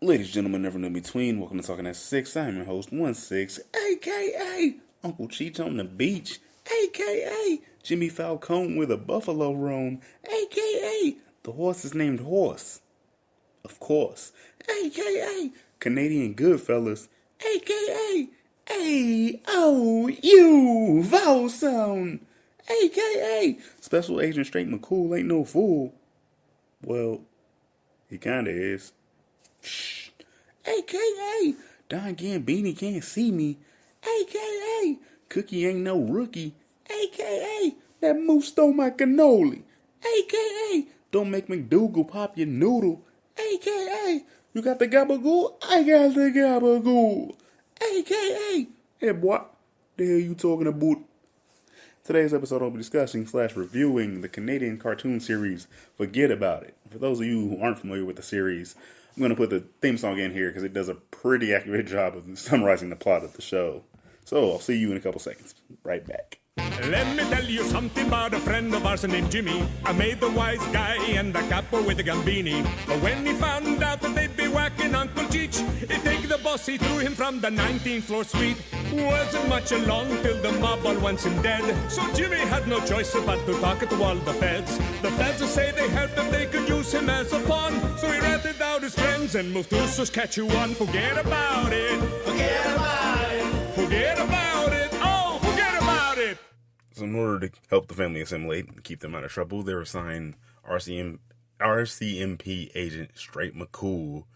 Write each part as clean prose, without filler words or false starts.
Ladies and gentlemen, never in between, welcome to Talking at 6. I'm your host, 1-6, a.k.a. Uncle Cheech on the beach, a.k.a. Jimmy Falcone with a buffalo roam, a.k.a. the horse is named Horse, of course, a.k.a. Canadian Goodfellas, a.k.a. A.O.U. Vowel Sound, a.k.a. Special Agent Straight McCool ain't no fool. Well, he kinda is. Shh. AKA Don Gambini can't see me. AKA Cookie ain't no rookie. AKA that moose stole my cannoli. AKA don't make McDougal pop your noodle. AKA you got the gabagool. I got the gabagool. AKA hey boy, the hell you talking about? Today's episode I'll be discussing / reviewing the Canadian cartoon series Fugget About It. For those of you who aren't familiar with the series, I'm going to put the theme song in here because it does a pretty accurate job of summarizing the plot of the show. So I'll see you in a couple seconds. Right back. Let me tell you something about a friend of ours named Jimmy. I made the wise guy and the capo with the gambini. But when he found out that they'd be whacking Uncle Cheech, he'd take the boss, he threw him from the 19th floor suite. Wasn't much along till the mob all wants him dead. So Jimmy had no choice but to talk to all the feds. The feds will say they helped if they could use him as a pawn. So he ratted out his friends and moved to Saskatchewan. Forget about it. Forget about it. Forget about it. Oh, forget about it. So in order to help the family assimilate and keep them out of trouble, they were assigned RCMP agent Straight McCool.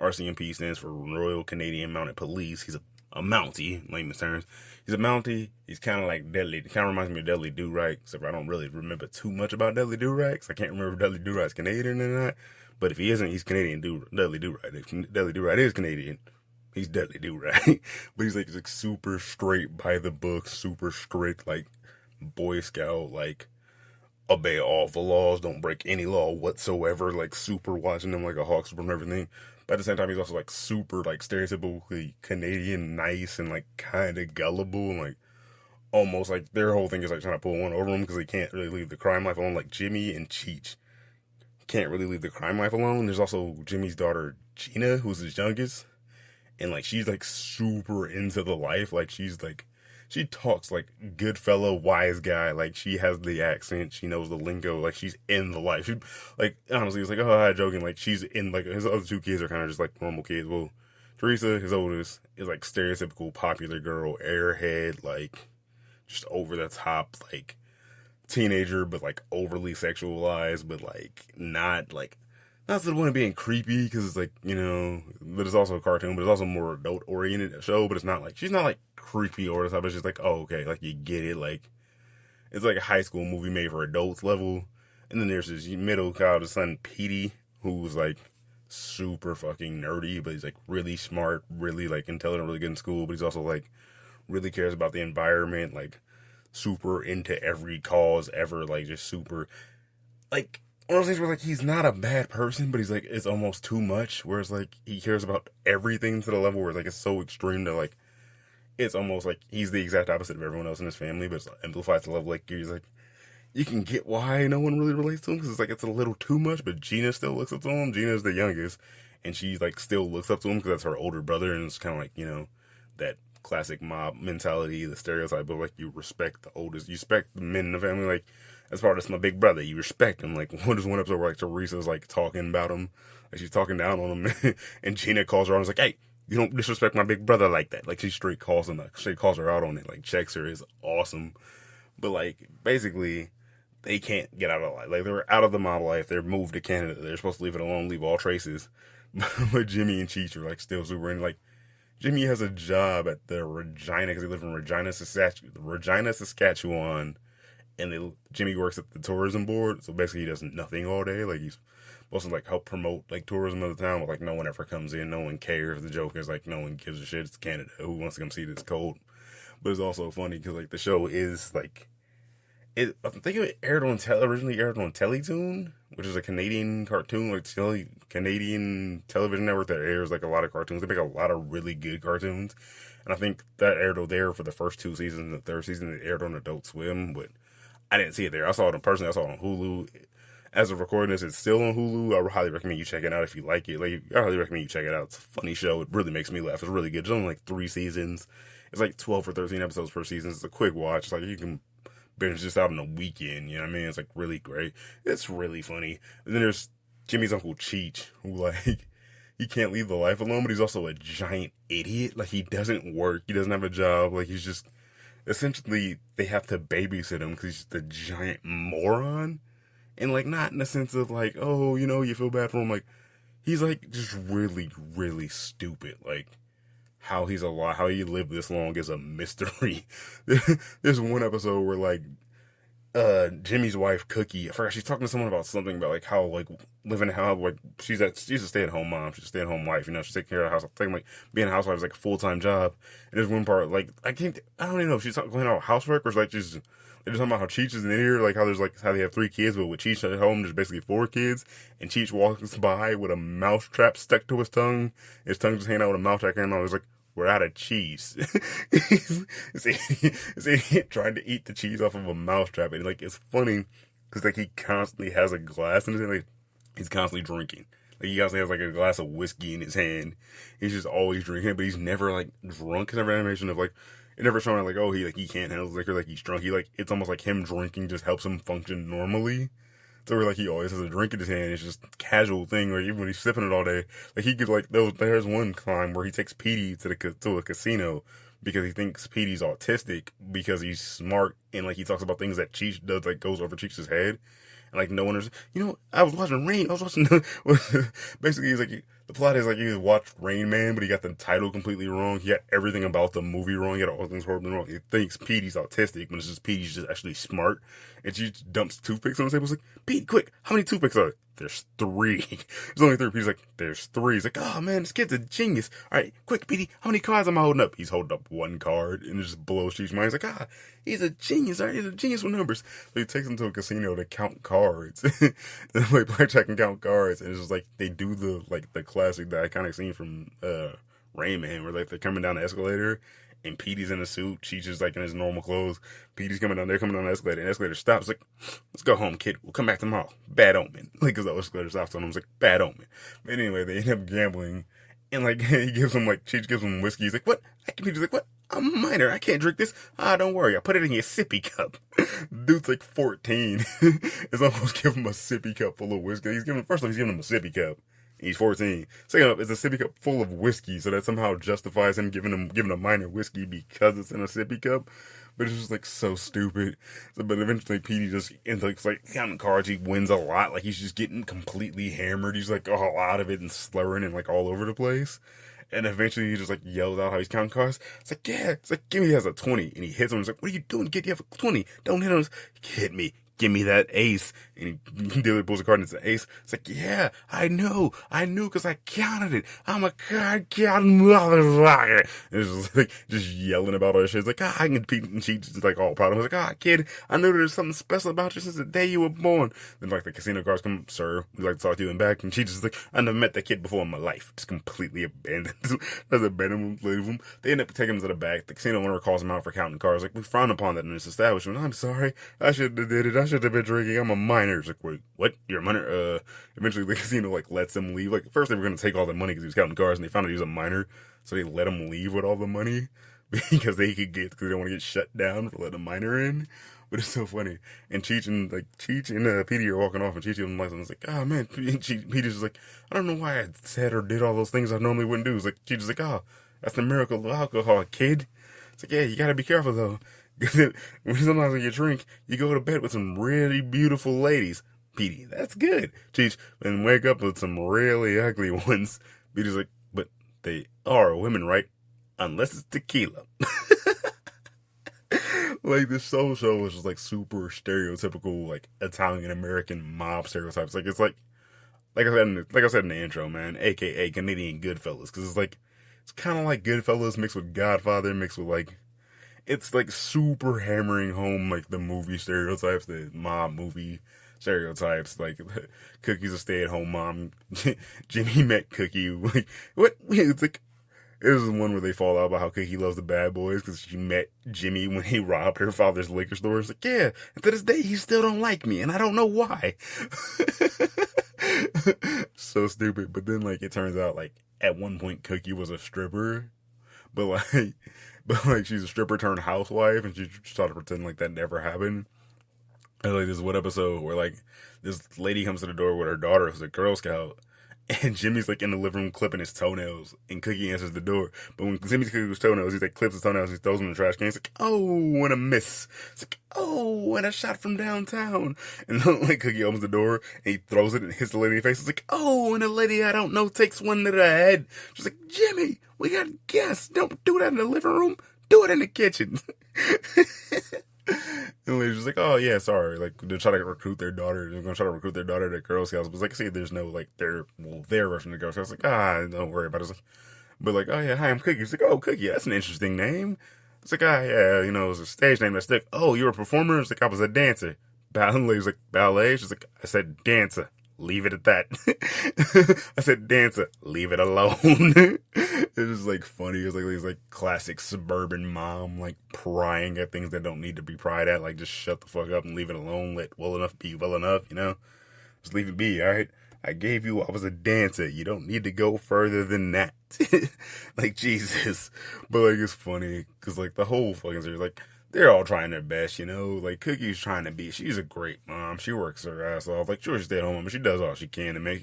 RCMP stands for Royal Canadian Mounted Police. He's a Mountie, in layman's terms. He's a Mountie. He's kind of like Dudley. Kind of reminds me of Dudley Do-Right, except I don't really remember too much about Dudley Do-Right, because I can't remember if Dudley Do-Right's Canadian or not. But if he isn't, he's Canadian Dudley Do-Right. If Dudley Do-Right is Canadian, he's Dudley Do-Right. But he's like super straight by the book, super strict, like Boy Scout, like obey all the laws, don't break any law whatsoever, like super watching them like a hawk super and everything. But at the same time, he's also like super like stereotypically Canadian, nice and like kind of gullible, and like almost like their whole thing is like trying to pull one over him because they can't really leave the crime life alone. Like Jimmy and Cheech can't really leave the crime life alone. There's also Jimmy's daughter Gina, who's his youngest, and like she's like super into the life. Like she talks like good fellow, wise guy. Like, she has the accent. She knows the lingo. Like, she's in the life. She, like, honestly, it's like, oh, hi, joking. Like, she's in, like, his other two kids are kind of just like normal kids. Well, Teresa, his oldest, is like stereotypical popular girl, airhead, like, just over the top, like, teenager, but like overly sexualized, but like, not to the point of being creepy, because it's like, you know, but it's also a cartoon, but it's also a more adult-oriented show, but it's not like, she's not like creepy or the type, it's just like, oh, okay, like, you get it, like, it's like a high school movie made for adults level. And then there's his middle college son, Petey, who's like super fucking nerdy, but he's like really smart, really like intelligent, really good in school, but he's also like really cares about the environment, like super into every cause ever, like just super, like, one of those things where, like, he's not a bad person, but he's, like, it's almost too much, whereas, like, he cares about everything to the level where, like, it's so extreme that, like, it's almost, like, he's the exact opposite of everyone else in his family, but it's like, amplified to the level, like, he's, like, you can get why no one really relates to him, because it's, like, it's a little too much, but Gina still looks up to him. Gina's the youngest, and she, like, still looks up to him, because that's her older brother, and it's kind of, like, you know, that classic mob mentality, the stereotype of, like, you respect the oldest, you respect the men in the family, like, as far as my big brother, you respect him. Like, there's one episode where, like, Teresa's, like, talking about him. Like, she's talking down on him. And Gina calls her out and is like, hey, you don't disrespect my big brother like that. Like, she straight calls her out on it. Like, checks her. Is awesome. But, like, basically, they can't get out of life. Like, they're out of the mob life. They're moved to Canada. They're supposed to leave it alone, leave all traces. But Jimmy and Cheech are, like, still super in. Like, Jimmy has a job at the Regina, because they live in Regina, Saskatchewan. And Jimmy works at the tourism board, so basically he does nothing all day. Like, he's supposed to, like, help promote, like, tourism of the town, but, like, no one ever comes in, no one cares. The joke is, like, no one gives a shit. It's Canada. Who wants to come see this cold? But it's also funny because, like, the show is, like, I think it originally aired on Teletoon, which is a Canadian cartoon, like, Canadian television network that airs, like, a lot of cartoons. They make a lot of really good cartoons. And I think that aired there for the first 2 seasons. The third season, it aired on Adult Swim, but I didn't see it there. I saw it on Hulu. As of recording this, it's still on Hulu. I highly recommend you check it out if you like it. Like, I highly recommend you check it out. It's a funny show. It really makes me laugh. It's really good. It's only like 3 seasons. It's like 12 or 13 episodes per season. It's a quick watch. It's like you can binge this out in a weekend. You know what I mean? It's like really great. It's really funny. And then there's Jimmy's Uncle Cheech, who like, he can't leave the life alone, but he's also a giant idiot. Like, he doesn't work. He doesn't have a job. Like, he's just, essentially, they have to babysit him because he's just a giant moron. And, like, not in the sense of, like, oh, you know, you feel bad for him. Like, he's, like, just really, really stupid. Like, how he's alive, how he lived this long is a mystery. There's one episode where, like, Jimmy's wife, Cookie, I forgot, she's talking to someone about something about, like, how, like, living how, like, she's a stay-at-home mom, she's a stay-at-home wife, you know, she's taking care of the house, taking, like, being a housewife is, like, a full-time job, and there's one part, like, I don't even know if she's talking about housework, or, like, just, they're just talking about how Cheech is in here, like, how there's, like, how they have 3 kids, but with Cheech at home, there's basically 4 kids, and Cheech walks by with a mouse trap stuck to his tongue just hanging out with a mouse trap, and I was like, we're out of cheese. This idiot trying to eat the cheese off of a mousetrap, and like, it's funny because like, he constantly has a glass in his hand. Like, he's constantly drinking. Like, he constantly has like a glass of whiskey in his hand. He's just always drinking, but he's never like drunk. It's never an animation of like, it never showing like, oh, he can't handle liquor, like he's drunk. He like, it's almost like him drinking just helps him function normally. So we're like, he always has a drink in his hand. It's just a casual thing. Like, even when he's sipping it all day, like, he could, like, there's one time where he takes Petey to a casino because he thinks Petey's autistic because he's smart, and like, he talks about things that Cheech does, like, goes over Cheech's head. And like, no one is, you know, I was watching basically, he's like, the plot is like, he watched Rain Man, but he got the title completely wrong. He got everything about the movie wrong. He got all things horribly wrong. He thinks Petey's autistic, but it's just Petey's just actually smart. And she dumps toothpicks on the table. It's like, Pete, quick, how many toothpicks are there? There's 3. There's only 3. Pete's like, there's 3. He's like, oh man, this kid's a genius. All right, quick, Petey, how many cards am I holding up? He's holding up 1 card, and it just blows Cheech's mind. He's like, he's a genius. All right, he's a genius with numbers. So he takes him to a casino to count cards. They play blackjack and count cards, and it's just like, they do the classic, the iconic scene from Rain Man, where like, they're coming down the escalator, and Petey's in a suit, Cheech is like in his normal clothes. Petey's coming down the escalator, and the escalator stops, like, let's go home, kid, we'll come back tomorrow. Bad omen. Like, cause the escalator stops on him, it's like, bad omen. But anyway, they end up gambling, and like, Cheech gives him whiskey. He's like, what? Petey's like, what? I'm a minor, I can't drink this. Don't worry, I put it in your sippy cup. Dude's like 14. It's almost give him a sippy cup full of whiskey. First off, he's giving him a sippy cup. He's 14. Second up, it's a sippy cup full of whiskey, so that somehow justifies him giving a minor whiskey because it's in a sippy cup. But it's just like so stupid. But eventually, Petey just ends up like counting cards. He wins a lot. Like, he's just getting completely hammered. He's like all out of it and slurring and like all over the place. And eventually, he just like yells out how he's counting cards. It's like, yeah. It's like, give me, he has a 20, and he hits him. He's like, what are you doing, kid? You have a 20. Don't hit him. Hit me. Give me that ace. And he dealer pulls a card and it's an ace. It's like, yeah, I knew because I counted it. I'm a card counting motherfucker. And it's just like, just yelling about all this shit. It's like, I can compete, and she's like all proud of him. It's like, kid, I knew there was something special about you since the day you were born. Then like the casino guards come, sir, we'd like to talk to you in back. And she just like, I never met that kid before in my life. Just completely abandoned. Doesn't abandon him, leave him. They end up taking him to the back. The casino owner calls him out for counting cards. Like, we frown upon that in this establishment. I'm sorry. I should have did it. I should have been drinking. I'm a minor. It's like, wait, what? You're a minor? Eventually the casino like lets him leave. Like, first they were going to take all the money because he was counting cards, and they found out he was a minor, so they let him leave with all the money because they don't want to get shut down for letting a minor in. But it's so funny. And Cheech and Petey are walking off, and Cheech and Lyson like, oh man, Petey's just like, I don't know why I said or did all those things I normally wouldn't do. It's like, Cheech is like, that's the miracle of alcohol, kid. It's like, yeah, you gotta be careful though. Sometimes when you drink, you go to bed with some really beautiful ladies. Petey, that's good. Cheech, and wake up with some really ugly ones. Petey's like, but they are women, right? Unless it's tequila. Like, this whole show is just like super stereotypical, like Italian American mob stereotypes. Like, it's like I said in the intro, man, AKA Canadian Goodfellas, because it's kind of like Goodfellas mixed with Godfather mixed with like. It's like super hammering home like the movie stereotypes, the mob movie stereotypes. Like, Cookie's a stay-at-home mom. Jimmy met Cookie. Like, what? It's like, This is one where they fall out about how Cookie loves the bad boys because she met Jimmy when he robbed her father's liquor store. It's like, yeah, and to this day, he still don't like me, and I don't know why. So stupid. But then, like, it turns out, like, at one point, Cookie was a stripper, but like, she's a stripper turned housewife, and she tried to pretend like that never happened. And, like, this one episode where, like, this lady comes to the door with her daughter who's a Girl Scout, and Jimmy's, like, in the living room clipping his toenails, and Cookie answers the door. But when Jimmy's clipping his toenails, he, like, clips his toenails, and he throws them in the trash can. He's like, oh, and a miss. It's like, oh, and a shot from downtown. And, like, Cookie opens the door, and he throws it and hits the lady in the face. It's like, oh, and a lady I don't know takes one to the head. She's like, Jimmy, we got guests. Don't do that in the living room. Do it in the kitchen. And the lady's just like, oh yeah, sorry. Like, they're trying to recruit their daughter. They're going to try to recruit their daughter to Girl Scouts. But it's like, see, there's no, like, their version of Girl Scouts. Like, don't worry about it. But like, oh yeah, hi, I'm Cookie. It's like, oh, Cookie, that's an interesting name. It's like, yeah, it was a stage name that stuck. Oh, you're a performer? It's like, I was a dancer. Ballet's like, ballet? She's like, I said dancer. Leave it at that. I said dancer. Leave it alone. It's just like funny. It's like these like classic suburban mom like prying at things that don't need to be pried at. Like just shut the fuck up and leave it alone. Let well enough be well enough. Just leave it be. All right. I gave you. I was a dancer. You don't need to go further than that. Like Jesus. But like it's funny because like the whole fucking series like. They're all trying their best, Like, Cookie's trying to be, she's a great mom. She works her ass off. Like, sure, she's at home, but she does all she can to make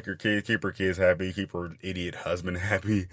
her kids, keep her kids happy, keep her idiot husband happy.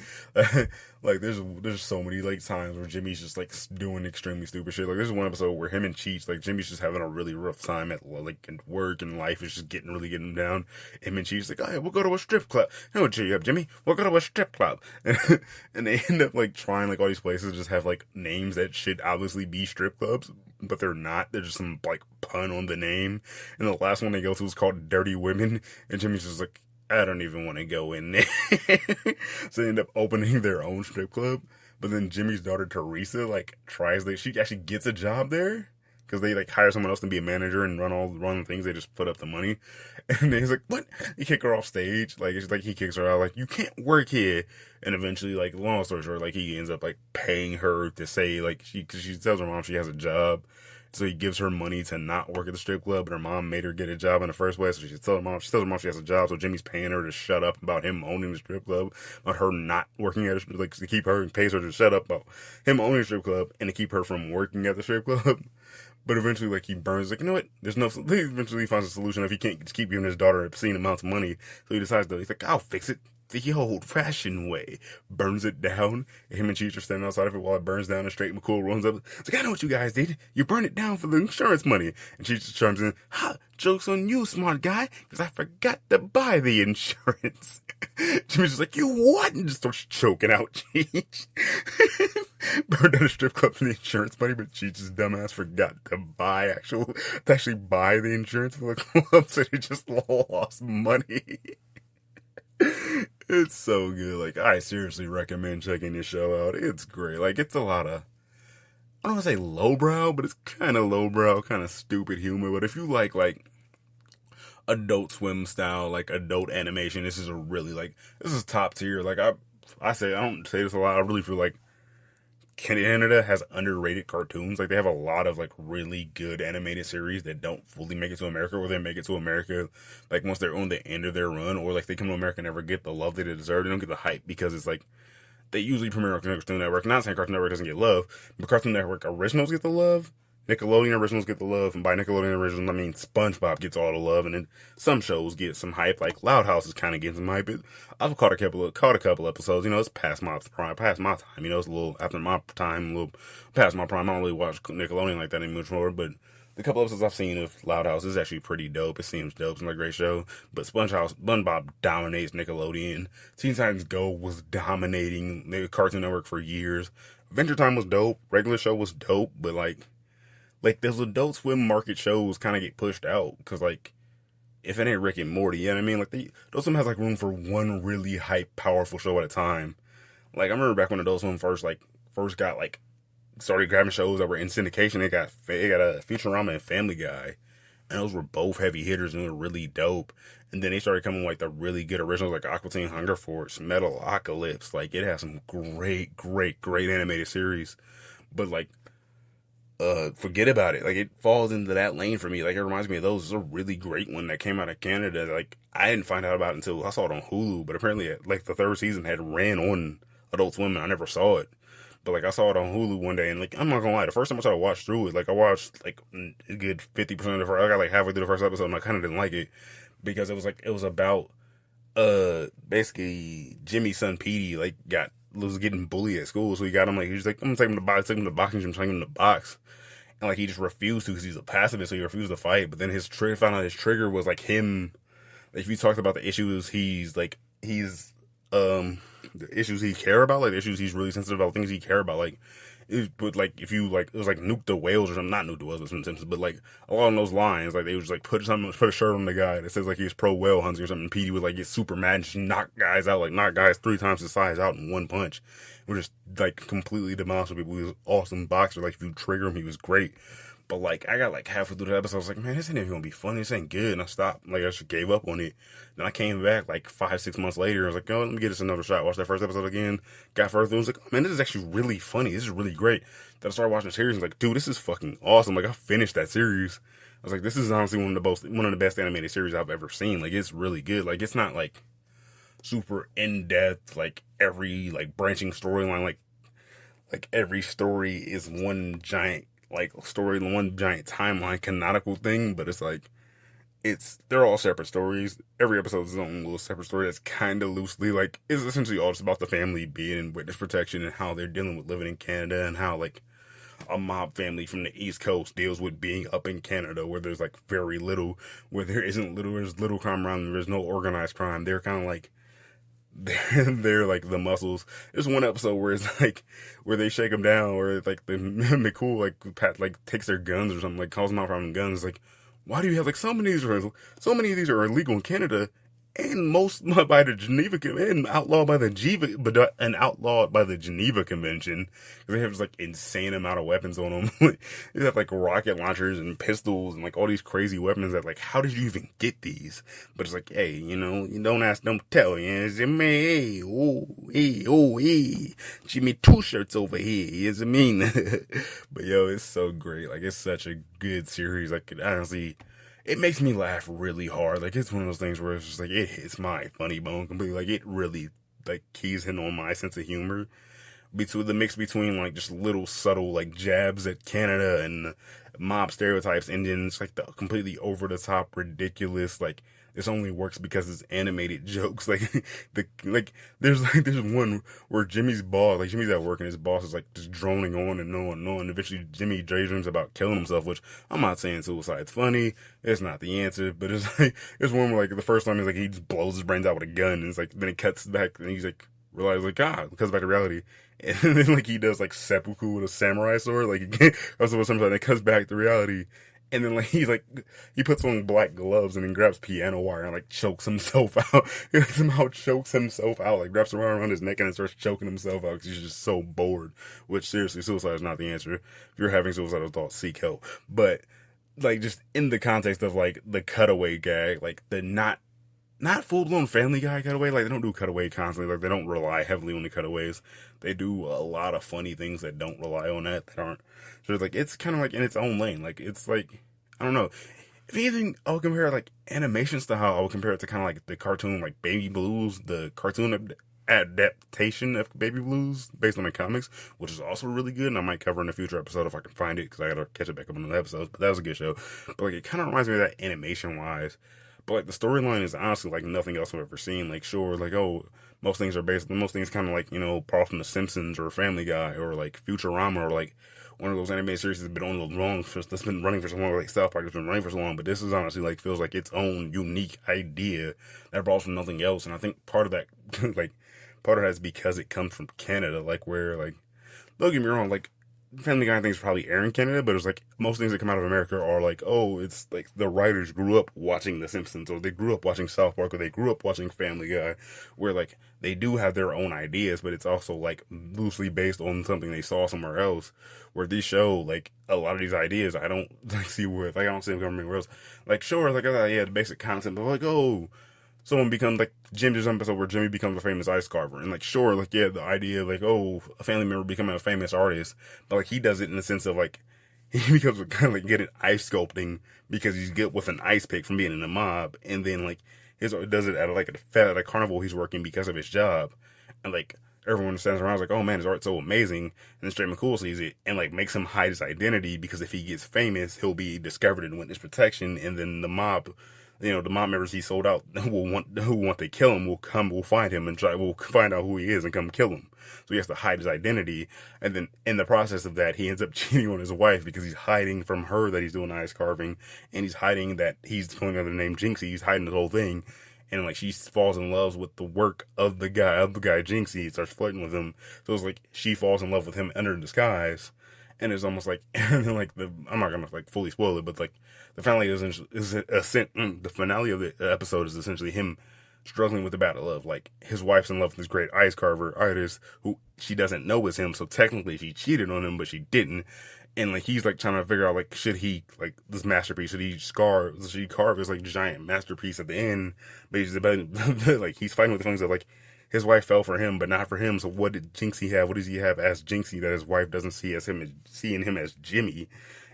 Like, there's so many, like, times where Jimmy's just, like, doing extremely stupid shit. Like, there's one episode where him and Cheech, like, Jimmy's just having a really rough time at, like, work and life is just really getting him down. Him and Cheech's like, oh, yeah, we'll go to a strip club. No, cheer you up, Jimmy. We'll go to a strip club. And they end up, like, trying, like, all these places just have, like, names that should obviously be strip clubs, but they're not. They're just some, like, pun on the name. And the last one they go to is called Dirty Women. And Jimmy's just like, I don't even want to go in there. So they end up opening their own strip club. But then Jimmy's daughter, Teresa, like, she actually gets a job there. Because they, like, hire someone else to be a manager and run the things. They just put up the money. And then he's like, what? He kick her off stage. Like, it's like he kicks her out. Like, you can't work here. And eventually, like, long story short, like, he ends up, like, paying her to say, like, because she tells her mom she has a job. So he gives her money to not work at the strip club, but her mom made her get a job in the first place. So she tells her mom she has a job. So Jimmy's paying her to shut up about him owning the strip club, about her not working at it, like to keep her and pays her to shut up about him owning the strip club and to keep her from working at the strip club. But eventually, like, he burns, like, you know what? He eventually finds a solution if he can't just keep giving his daughter obscene amounts of money. So he decides he's like, I'll fix it the old-fashioned way. Burns it down. Him and Cheech are standing outside of it while it burns down, and Straight McCool runs up. It's like, I know what you guys did. You burned it down for the insurance money. And Cheech just chimes in, ha, joke's on you, smart guy, because I forgot to buy the insurance. Jimmy's just like, you what? And just starts choking out Cheech. Burned down a strip club for the insurance money, but Cheech's dumbass forgot to actually buy the insurance for the club, so he just lost money. It's so good. Like, I seriously recommend checking this show out. It's great. Like, it's a lot of, I don't want to say lowbrow, but it's kind of lowbrow, kind of stupid humor. But if you like Adult Swim style, like adult animation, this is this is top tier. Like, I don't say this a lot. I really feel like Canada has underrated cartoons. Like, they have a lot of, like, really good animated series that don't fully make it to America, or they make it to America, like, once they're on the end of their run, or, like, they come to America and never get the love that they deserve. They don't get the hype because it's, like, they usually premiere on Cartoon Network. Not saying Cartoon Network doesn't get love, but Cartoon Network originals get the love. Nickelodeon originals get the love, and by Nickelodeon originals, I mean SpongeBob gets all the love, and then some shows get some hype, like Loud House is kind of getting some hype. I've caught a couple episodes, it's past my time, it's a little after my time, a little past my prime. I don't really watch Nickelodeon like that anymore, but the couple episodes I've seen of Loud House is actually pretty dope. It seems dope. It's a great show. But SpongeBob dominates Nickelodeon. Teen Titans Go was dominating the Cartoon Network for years. Adventure Time was dope. Regular Show was dope, but like those Adult Swim market shows kind of get pushed out because, like, if it ain't Rick and Morty, you know what I mean? Like, Adult Swim has, like, room for one really hype, powerful show at a time. Like, I remember back when Adult Swim first got, like, started grabbing shows that were in syndication. They got a Futurama and Family Guy. and those were both heavy hitters and they were really dope. And then they started coming with like the really good originals like Aqua Teen Hunger Force, Metalocalypse. Like it has some great animated series. But like Forget About It. Like it falls into that lane for me. Like it reminds me of those. It's a really great one that came out of Canada. Like I didn't find out about it until I saw it on Hulu, but apparently like the third season had ran on Adult Swim and I never saw it. But like I saw it on Hulu one day and like I'm not gonna lie, the first time I tried to watch through it, like I watched like a good 50% of the first, I got like halfway through the first episode and I kinda didn't like it because it was about basically Jimmy's son Petey like was getting bullied at school, so he got him like he was like I'm gonna take him to the boxing gym, take him to box. And like he just refused to because he's a pacifist, so he refused to fight. But then found out his trigger was like him. Like if you talked about the issues the issues he care about, like the issues he's really sensitive about, things he care about, like but like if you like it was like Nuke the Whales or something, not Nuke the Whales, but like along those lines, like they would just like put a shirt on the guy that says like he was pro whale hunting or something. And Petey would like get super mad and just knock guys out, like knock guys 3 times his size out in one punch. We're just like completely demolishing people. He was an awesome boxer. Like if you trigger him, he was great. But like I got like halfway through the episode, I was like, man, this ain't even gonna be funny. This ain't good. And I stopped. Like I just gave up on it. Then I came back like 5-6 months later. I was like, oh, let me give this another shot. Watched that first episode again. Got further through. I was like, oh, man, this is actually really funny. This is really great. Then I started watching the series. And I was like, dude, this is fucking awesome. Like I finished that series. I was like, this is honestly one of the best animated series I've ever seen. Like it's really good. Like it's not like super in depth. Like every like branching storyline. Like every story is one giant timeline canonical thing, but it's like they're all separate stories. Every episode is its own little separate story that's kind of loosely like it's essentially all just about the family being in witness protection and how they're dealing with living in Canada and how like a mob family from the East Coast deals with being up in Canada where there's like very little, where there's little crime around them, there's no organized crime. They're kind of like they're like the muscles. There's one episode where it's like where they shake them down, where like the McCool like takes their guns or something, like calls them out from guns. Like, why do you have like so many of these are illegal in Canada, and most by the Geneva and outlawed by the Geneva Convention. They have this like insane amount of weapons on them. They have like rocket launchers and pistols and like all these crazy weapons that like, how did you even get these? But it's like, hey, you know, you don't ask, don't tell. You know, it's me, hey, Jimmy 2 shirts over here. Is it mean? But yo, it's so great. Like it's such a good series. Like honestly, it makes me laugh really hard. Like it's one of those things where it's just like it hits my funny bone completely. Like it really like keys in on my sense of humor. Between the mix between like just little subtle like jabs at Canada and mob stereotypes, and then it's like the completely over the top ridiculous like this only works because it's animated jokes. Like there's one where Jimmy's at work and his boss is like just droning on and on and on. And eventually Jimmy daydreams about killing himself, which I'm not saying suicide's funny. It's not the answer, but it's like it's one where like the first time is like he just blows his brains out with a gun, and it's like then it cuts back and he's like realizes like cuts back to reality. And then like he does like seppuku with a samurai sword, like also with something that cuts back to reality. And then like he puts on black gloves and then grabs piano wire and like chokes himself out. He like, somehow chokes himself out, like wraps around his neck and then starts choking himself out because he's just so bored. Which seriously, suicide is not the answer. If you're having suicidal thoughts, seek help. But like just in the context of like the cutaway gag, like the not full blown Family Guy cutaway. Like they don't do cutaway constantly. Like they don't rely heavily on the cutaways. They do a lot of funny things that don't rely on that aren't. So it's like it's kind of like in its own lane. Like it's like I don't know. If anything, I would compare like animation style. I would compare it to kind of like the cartoon like Baby Blues, the cartoon adaptation of Baby Blues based on the comics, which is also really good. And I might cover in a future episode if I can find it because I gotta catch it back up on the episodes. But that was a good show. But like it kind of reminds me of that animation wise. But like the storyline is honestly like nothing else I've ever seen. Like sure, like most things kind of like, you know, apart from The Simpsons or Family Guy or like Futurama or like one of those animated series that's been that's been running for so long, like South Park has been running for so long. But this is honestly like feels like its own unique idea that brought from nothing else. And I think part of that is because it comes from Canada. Like where like don't get me wrong, like Family Guy things probably air in Canada, but it's like most things that come out of America are like, oh, it's like the writers grew up watching The Simpsons, or they grew up watching South Park, or they grew up watching Family Guy, where like they do have their own ideas, but it's also like loosely based on something they saw somewhere else. Where these show like a lot of these ideas, I don't like see where like I don't see them coming anywhere else. Like sure, like yeah, the basic concept, but like oh, someone becomes like Jimmy's episode where Jimmy becomes a famous ice carver, and like sure, like yeah, the idea of like oh, a family member becoming a famous artist, but like he does it in the sense of like he becomes kind of like good at ice sculpting because he's good with an ice pick from being in the mob, and then like his does it at like at a carnival he's working because of his job, and like everyone stands around like oh man, his art's so amazing, and then Straight McCool sees it and like makes him hide his identity because if he gets famous, he'll be discovered and witness protection, and then the mob, you know, the mob members he sold out who want to kill him will find him and will find out who he is and come kill him. So he has to hide his identity, and then in the process of that, he ends up cheating on his wife because he's hiding from her that he's doing ice carving, and he's hiding that he's going under the name Jinxie. He's hiding the whole thing, and like she falls in love with the work of the guy Jinxie, starts flirting with him. So it's like she falls in love with him under disguise. And it's almost like, and then like I'm not gonna like fully spoil it, but like the finale the finale of the episode is essentially him struggling with the battle of like his wife's in love with this great ice carver artist who she doesn't know is him, so technically she cheated on him, but she didn't. And like he's like trying to figure out like should he like this masterpiece, should he carve this like giant masterpiece at the end, but he's about like he's fighting with the feelings of like his wife fell for him, but not for him. So what did Jinxie have? What does he have as Jinxie that his wife doesn't see as him, seeing him as Jimmy?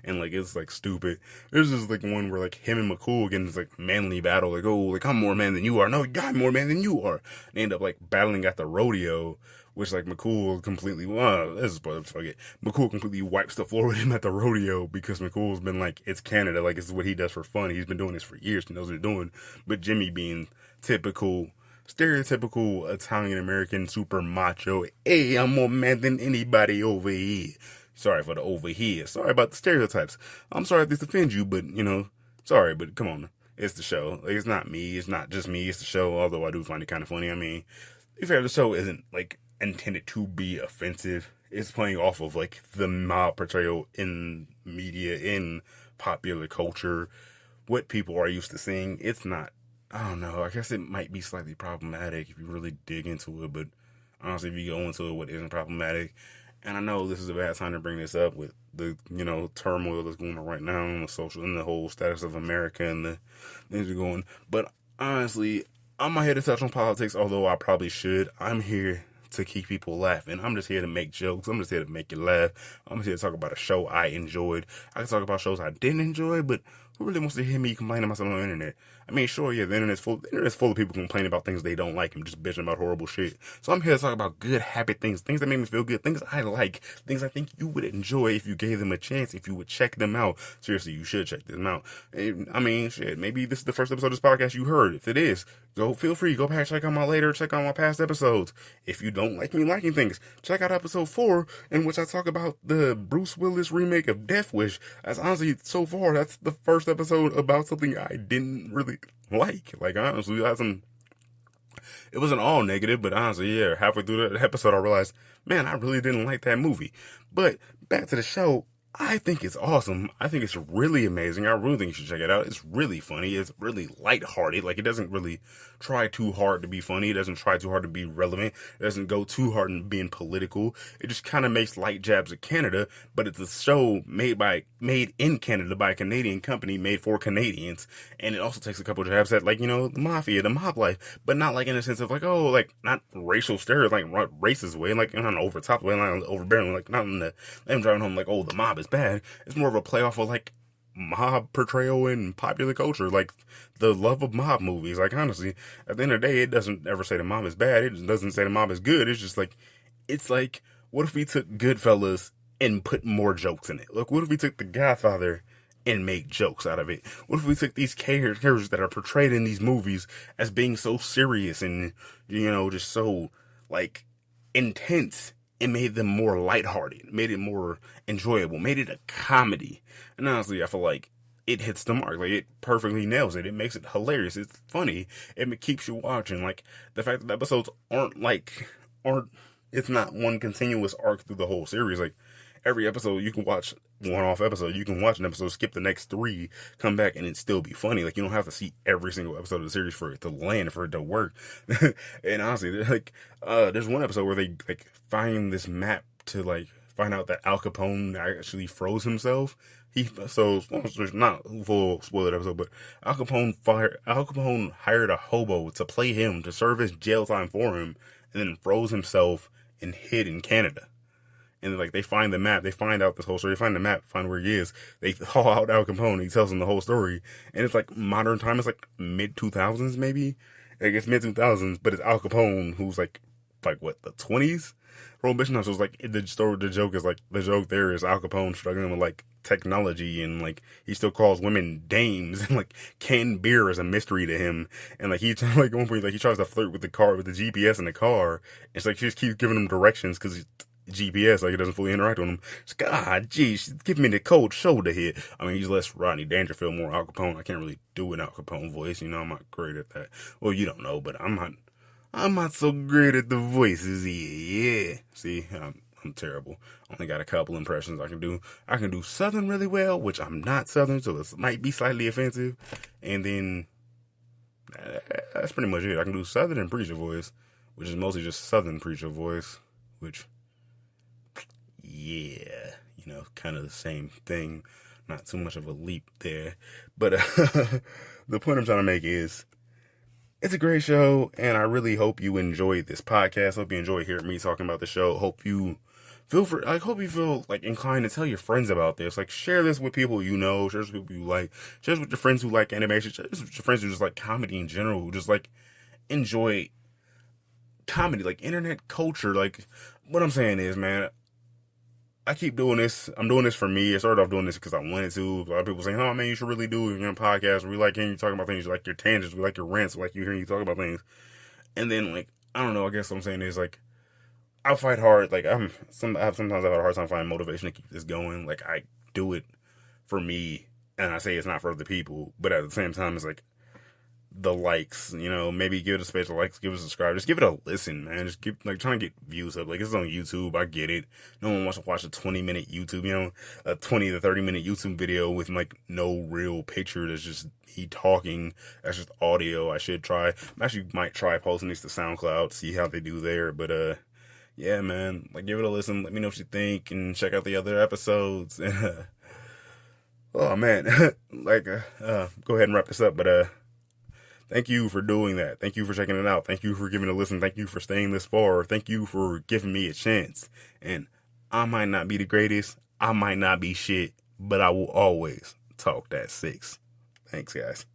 And like it's like stupid. There's just like one where like him and McCool get in this like manly battle, like oh like I'm more man than you are. No, I'm more man than you are. And they end up like battling at the rodeo, which like McCool completely this is fuck it. McCool completely wipes the floor with him at the rodeo because McCool's been like it's Canada, like it's what he does for fun. He's been doing this for years. He knows what he's doing. But Jimmy being stereotypical Italian American super macho. Hey, I'm more man than anybody over here. Sorry for the over here. Sorry about the stereotypes. I'm sorry if this offends you, but you know, sorry, but come on. It's the show. Like, it's not me. It's not just me. It's the show. Although I do find it kind of funny. I mean, to be fair, the show isn't like intended to be offensive. It's playing off of like the mob portrayal in media, in popular culture, what people are used to seeing. It's not. I don't know. I guess it might be slightly problematic if you really dig into it, but honestly, if you go into it, what isn't problematic? And I know this is a bad time to bring this up with the, you know, turmoil that's going on right now in the social, in the whole status of America and the things are going. But honestly, I'm not here to touch on politics, although I probably should. I'm here to keep people laughing. I'm just here to make jokes. I'm just here to make you laugh. I'm just here to talk about a show I enjoyed. I can talk about shows I didn't enjoy, but who really wants to hear me complain about something on the internet? I mean, sure, yeah, the internet's full of people complaining about things they don't like and just bitching about horrible shit. So I'm here to talk about good, happy things that make me feel good, things I like, things I think you would enjoy if you gave them a chance, if you would check them out. Seriously, you should check them out. I mean, shit, maybe this is the first episode of this podcast you heard. If it is, feel free, go back, check out my past episodes. If you don't like me liking things, check out episode 4, in which I talk about the Bruce Willis remake of Death Wish. As honestly, so far, that's the first episode about something I didn't really like. Like, honestly, it wasn't all negative, but honestly, yeah, halfway through the episode, I realized, man, I really didn't like that movie. But back to the show, I think it's awesome. I think it's really amazing. I really think you should check it out. It's really funny. It's really lighthearted. Like, it doesn't really try too hard to be funny. It doesn't try too hard to be relevant. It doesn't go too hard in being political. It just kind of makes light jabs at Canada, but it's a show made in Canada by a Canadian company, made for Canadians. And it also takes a couple jabs at, like, you know, the mafia, the mob life, but not like in a sense of like, oh, like, not racial stereotype, like racist way, like not an over top way, not overbearing, like not in the them driving home like, oh, the mob is bad. It's more of a play off of like mob portrayal in popular culture, like the love of mob movies. Like, honestly, at the end of the day, it doesn't ever say the mob is bad. It doesn't say the mob is good. It's just like, it's like, what if we took Goodfellas and put more jokes in it? Look, what if we took The Godfather and make jokes out of it? What if we took these characters that are portrayed in these movies as being so serious and, you know, just so like intense, and made them more lighthearted, made it more enjoyable, made it a comedy? And honestly, I feel like it hits the mark. Like, it perfectly nails it. It makes it hilarious. It's funny. It keeps you watching. Like, the fact that the episodes it's not one continuous arc through the whole series. Like, every episode you can watch one-off episode. You can watch an episode, skip the next 3, come back, and it still be funny. Like, you don't have to see every single episode of the series for it to land, for it to work. And honestly, there's one episode where they like find this map to like find out that Al Capone actually froze himself. There's not full spoiler episode, but Al Capone hired a hobo to play him to serve his jail time for him, and then froze himself and hid in Canada. And like they find the map, they find out this whole story, they find the map, find where he is. They haul out Al Capone, he tells them the whole story, and it's like modern time. It's like mid 2000s maybe. Like it's mid 2000s, but it's Al Capone who's like what, the 20s. Prohibition. So it's like the joke is like the joke there is Al Capone struggling with like technology, and like he still calls women dames, and like canned beer is a mystery to him, and like he like at one point like he tries to flirt with the car with the GPS in the car. It's like she just keeps giving him directions because GPS, like, it doesn't fully interact with him. It's, God, geez, she's giving me the cold shoulder here. I mean, he's less Rodney Dangerfield, more Al Capone. I can't really do an Al Capone voice, you know, I'm not great at that. Well, you don't know, but I'm not so great at the voices here, yeah. See, I'm terrible. Only got a couple impressions I can do. I can do Southern really well, which I'm not Southern, so it might be slightly offensive. And then, that's pretty much it. I can do Southern and preacher voice, which is mostly just Southern preacher voice, which... yeah, you know, kind of the same thing. Not too much of a leap there. But the point I'm trying to make is, it's a great show, and I really hope you enjoyed this podcast. Hope you enjoy hearing me talking about the show. Hope you feel like inclined to tell your friends about this. Like, share this with people you know, share this with people you like, share this with your friends who like animation, share this with your friends who just like comedy in general, who just like enjoy comedy, like internet culture. Like, what I'm saying is, man, I keep doing this. I'm doing this for me. I started off doing this because I wanted to. A lot of people saying, "Oh man, you should really do your podcast. We like hearing you talk about things. We like your tangents. We like your rants. We like you hearing you talk about things." And then, like, I don't know. I guess what I'm saying is, like, I fight hard. Like, sometimes I've had a hard time finding motivation to keep this going. Like, I do it for me, and I say it's not for other people. But at the same time, it's like, the likes, you know, maybe give it a space of likes, give it a subscribe, just give it a listen, man. Just keep like trying to get views up. Like, it's on YouTube, I get it. No one wants to watch a 20-minute YouTube, you know, a 20 to 30-minute YouTube video with like no real picture. That's just me talking. That's just audio. I actually might try posting this to SoundCloud, see how they do there. But yeah, man, like, give it a listen. Let me know what you think, and check out the other episodes. Oh man, like go ahead and wrap this up. But thank you for doing that. Thank you for checking it out. Thank you for giving it a listen. Thank you for staying this far. Thank you for giving me a chance. And I might not be the greatest. I might not be shit, but I will always talk that 6. Thanks, guys.